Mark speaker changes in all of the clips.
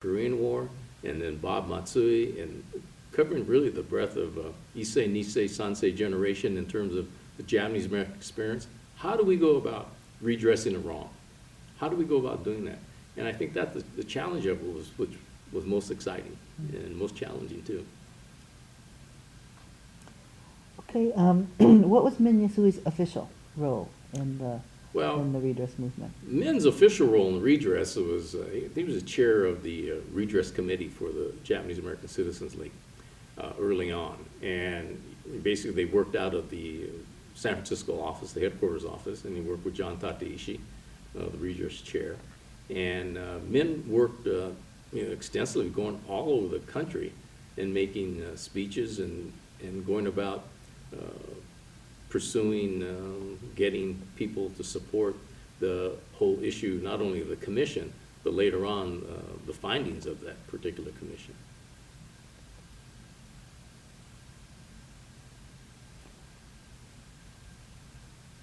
Speaker 1: Korean War, and then Bob Matsui, and covering really the breadth of Issei, Nisei, Sansei generation in terms of the Japanese American experience. How do we go about redressing a wrong? How do we go about doing that? And I think that the challenge of it was, which was most exciting and most challenging too.
Speaker 2: Okay, what was Min Yasui's official role in the
Speaker 1: Well,
Speaker 2: redress movement?
Speaker 1: Min's official role in the redress was, he was the chair of the redress committee for the Japanese American Citizens League early on. And basically they worked out of the San Francisco office, the headquarters office, and he worked with John Tateishi, the redress chair. And Min worked extensively, going all over the country and making speeches and going about pursuing getting people to support the whole issue, not only of the commission, but later on the findings of that particular commission.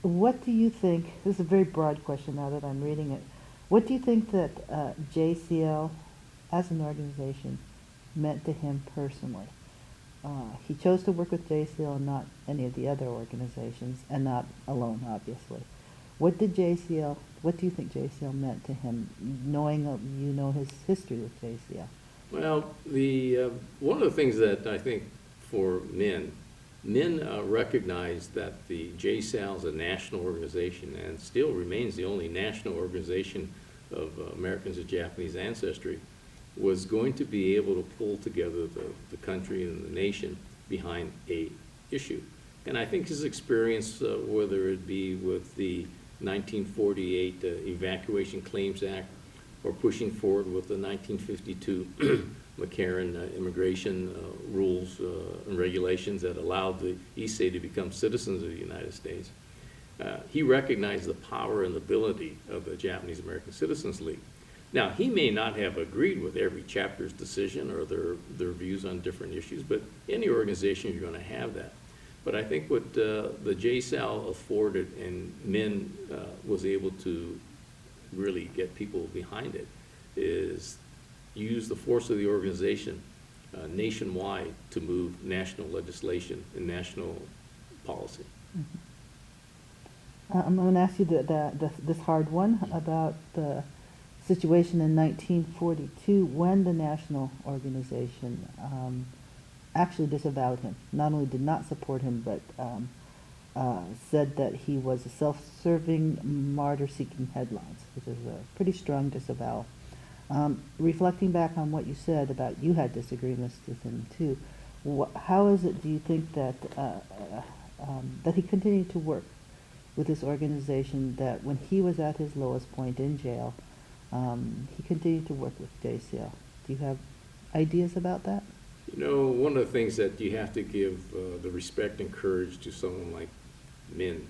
Speaker 2: What do you think, this is a very broad question now that I'm reading it, what do you think that JCL as an organization meant to him personally? He chose to work with JCL and not any of the other organizations, and not alone, obviously. What do you think JCL meant to him, knowing his history with JCL?
Speaker 1: Well, one of the things that I think for Min recognized that the JSAL is a national organization and still remains the only national organization of Americans of Japanese ancestry, was going to be able to pull together the country and the nation behind a issue. And I think his experience, whether it be with the 1948 Evacuation Claims Act or pushing forward with the 1952 McCarran immigration rules and regulations that allowed the Issei to become citizens of the United States, he recognized the power and ability of the Japanese American Citizens League. Now, he may not have agreed with every chapter's decision or their views on different issues, but any organization, you're going to have that. But I think what the JSAL afforded, and Min was able to really get people behind it, is use the force of the organization nationwide to move national legislation and national policy.
Speaker 2: Mm-hmm. I'm going to ask you this hard one about the situation in 1942 when the national organization actually disavowed him. Not only did not support him, but said that he was a self-serving martyr seeking headlines, which is a pretty strong disavowal. Reflecting back on what you said about you had disagreements with him too, how is it, do you think, that that he continued to work with this organization, that when he was at his lowest point in jail, he continued to work with JCL? Do you have ideas about that?
Speaker 1: You know, one of the things that you have to give the respect and courage to someone like Min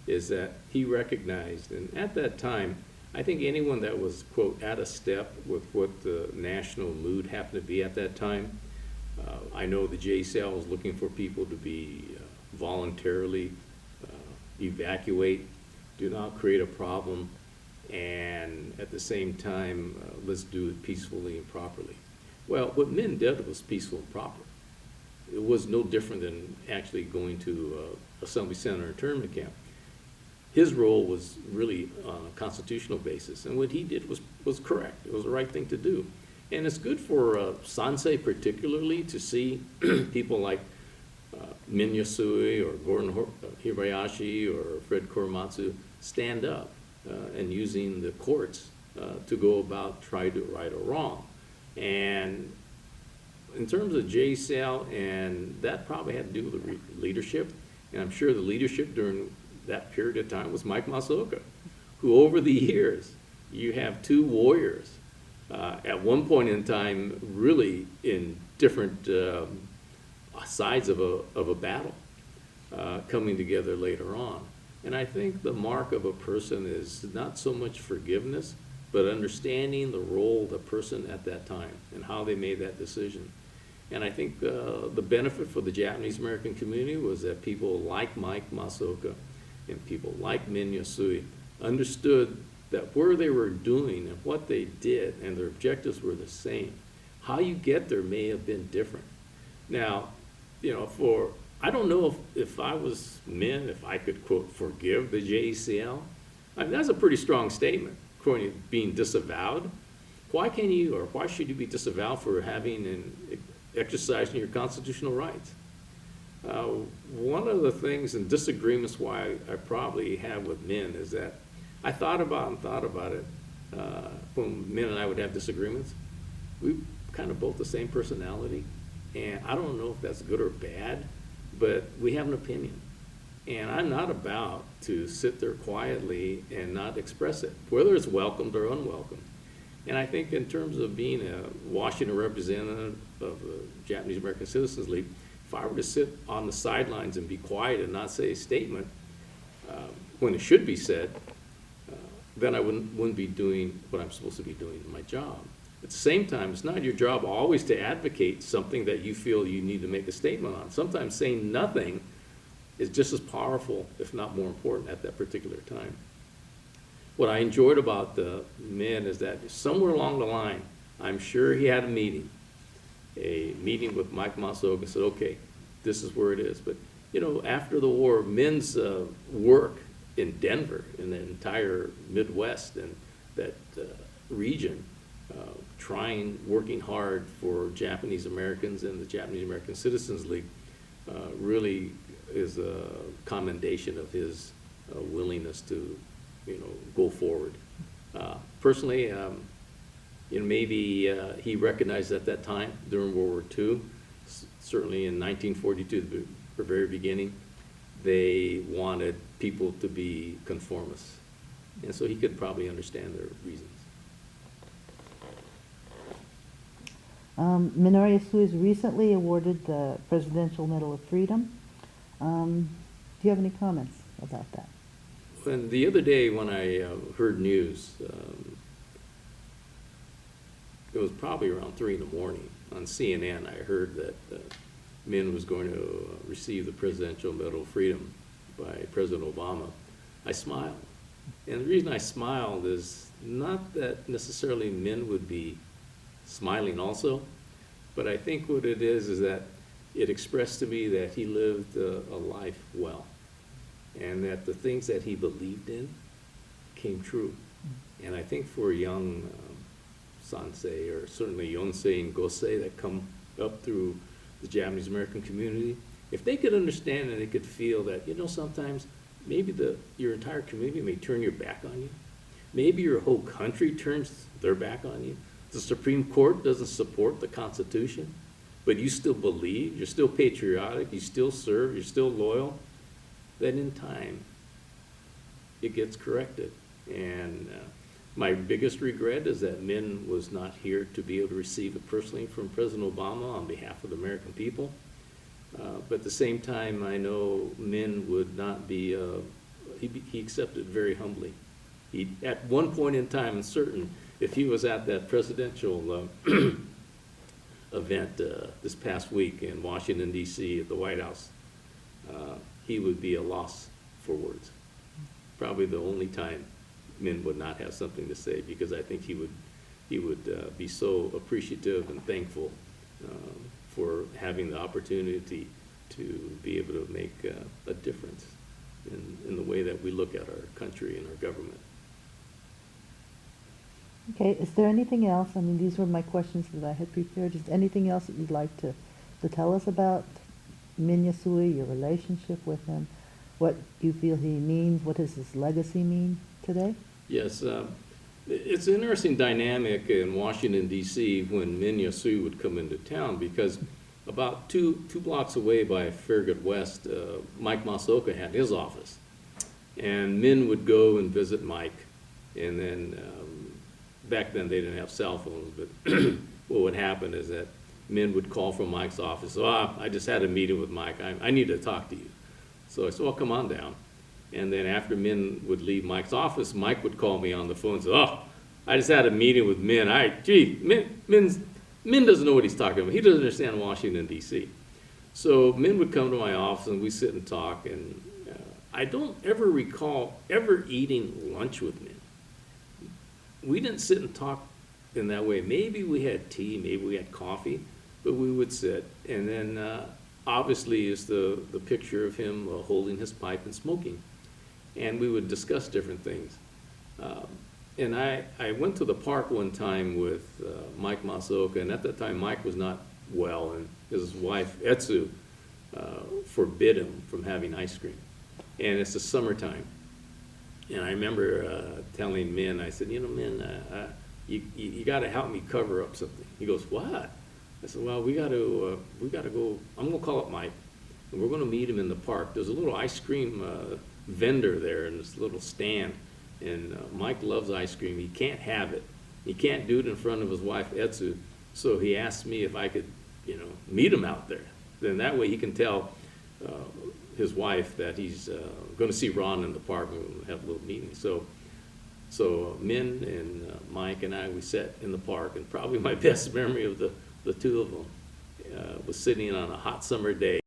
Speaker 1: is that he recognized, and at that time, I think anyone that was, quote, out of step with what the national mood happened to be at that time, I know the JCL was looking for people to be voluntarily evacuate, do not create a problem, and at the same time, let's do it peacefully and properly. Well, what Min did was peaceful and proper. It was no different than actually going to Assembly Center internment camp. His role was really on a constitutional basis, and what he did was correct. It was the right thing to do. And it's good for Sansei particularly to see people like Min Yasui or Gordon Hirayashi or Fred Korematsu stand up and using the courts to go about try to right or wrong. And in terms of JSAL, and that probably had to do with the leadership, and I'm sure the leadership during that period of time was Mike Masaoka, who over the years, you have two warriors at one point in time really in different sides of a battle coming together later on. And I think the mark of a person is not so much forgiveness, but understanding the role of the person at that time and how they made that decision. And I think the benefit for the Japanese American community was that people like Mike Masaoka and people like Min Yasui understood that where they were doing and what they did and their objectives were the same. How you get there may have been different. Now, I don't know if I was Min, if I could, quote, forgive the JECL. I mean, that's a pretty strong statement, according to being disavowed. Why can you, or why should you be disavowed for having and exercising your constitutional rights? One of the things and disagreements why I probably have with Min is that I thought about it when Min and I would have disagreements. We kind of both the same personality, and I don't know if that's good or bad, but we have an opinion. And I'm not about to sit there quietly and not express it, whether it's welcomed or unwelcome. And I think in terms of being a Washington representative of the Japanese American Citizens League, if I were to sit on the sidelines and be quiet and not say a statement when it should be said, then I wouldn't be doing what I'm supposed to be doing in my job. At the same time, it's not your job always to advocate something that you feel you need to make a statement on. Sometimes saying nothing is just as powerful, if not more important, at that particular time. What I enjoyed about the Min is that somewhere along the line, I'm sure he had a meeting with Mike Masaoka and said, okay, this is where it is. But, after the war, Min's work in Denver, in the entire Midwest and that region, working hard for Japanese Americans and the Japanese American Citizens League, really is a commendation of his willingness to, go forward. Personally, maybe he recognized at that time during World War II, certainly in 1942, the very beginning, they wanted people to be conformists. And so he could probably understand their reasons.
Speaker 2: Minoru Yasu is recently awarded the Presidential Medal of Freedom. Do you have any comments about that?
Speaker 1: And the other day when I heard news, it was probably around 3 in the morning on CNN, I heard that Min was going to receive the Presidential Medal of Freedom by President Obama. I smiled. And the reason I smiled is not that necessarily Min would be smiling also, but I think what it is that it expressed to me that he lived a life well, and that the things that he believed in came true. And I think for a young sansei, or certainly yonsei and gosei that come up through the Japanese American community, if they could understand and they could feel that, sometimes maybe your entire community may turn your back on you. Maybe your whole country turns their back on you. The Supreme Court doesn't support the Constitution, but you still believe, you're still patriotic, you still serve, you're still loyal, then in time, it gets corrected. And my biggest regret is that Min was not here to be able to receive it personally from President Obama on behalf of the American people. But at the same time, I know Min would not be, he accepted it very humbly. At one point in time, and certain, if he was at that presidential event this past week in Washington, D.C. at the White House, he would be a loss for words. Probably the only time Min would not have something to say, because I think he would be so appreciative and thankful for having the opportunity to be able to make a difference in the way that we look at our country and our government.
Speaker 2: Okay, is there anything else? I mean, these were my questions that I had prepared. Is there anything else that you'd like to tell us about Min Yasui, your relationship with him, what you feel he means, what does his legacy mean today?
Speaker 1: Yes, it's an interesting dynamic in Washington, D.C. when Min Yasui would come into town, because about two blocks away by Farragut West, Mike Masaoka had his office. And Min would go and visit Mike, and then back then they didn't have cell phones, but what would happen is that Min would call from Mike's office, I just had a meeting with Mike, I need to talk to you. So I said, well, come on down. And then after Min would leave Mike's office, Mike would call me on the phone and say, I just had a meeting with Min. Min doesn't know what he's talking about. He doesn't understand Washington, D.C. So Min would come to my office and we sit and talk, and I don't ever recall ever eating lunch with Min. we didn't sit and talk in that way. Maybe we had tea, maybe we had coffee, but we would sit. And then obviously is the picture of him holding his pipe and smoking. And we would discuss different things. And I went to the park one time with Mike Masaoka, and at that time Mike was not well, and his wife Etsu forbid him from having ice cream. And it's the summertime. And I remember telling Min, I said, Min, you got to help me cover up something. He goes, what? I said, well, we got to go. I'm going to call up Mike, and we're going to meet him in the park. There's a little ice cream vendor there in this little stand, and Mike loves ice cream. He can't have it. He can't do it in front of his wife Etsu. So he asked me if I could, meet him out there. Then that way he can tell his wife that he's going to see Ron in the park, and we'll have a little meeting. So Min and Mike and I, we sat in the park, and probably my best memory of the two of them was sitting on a hot summer day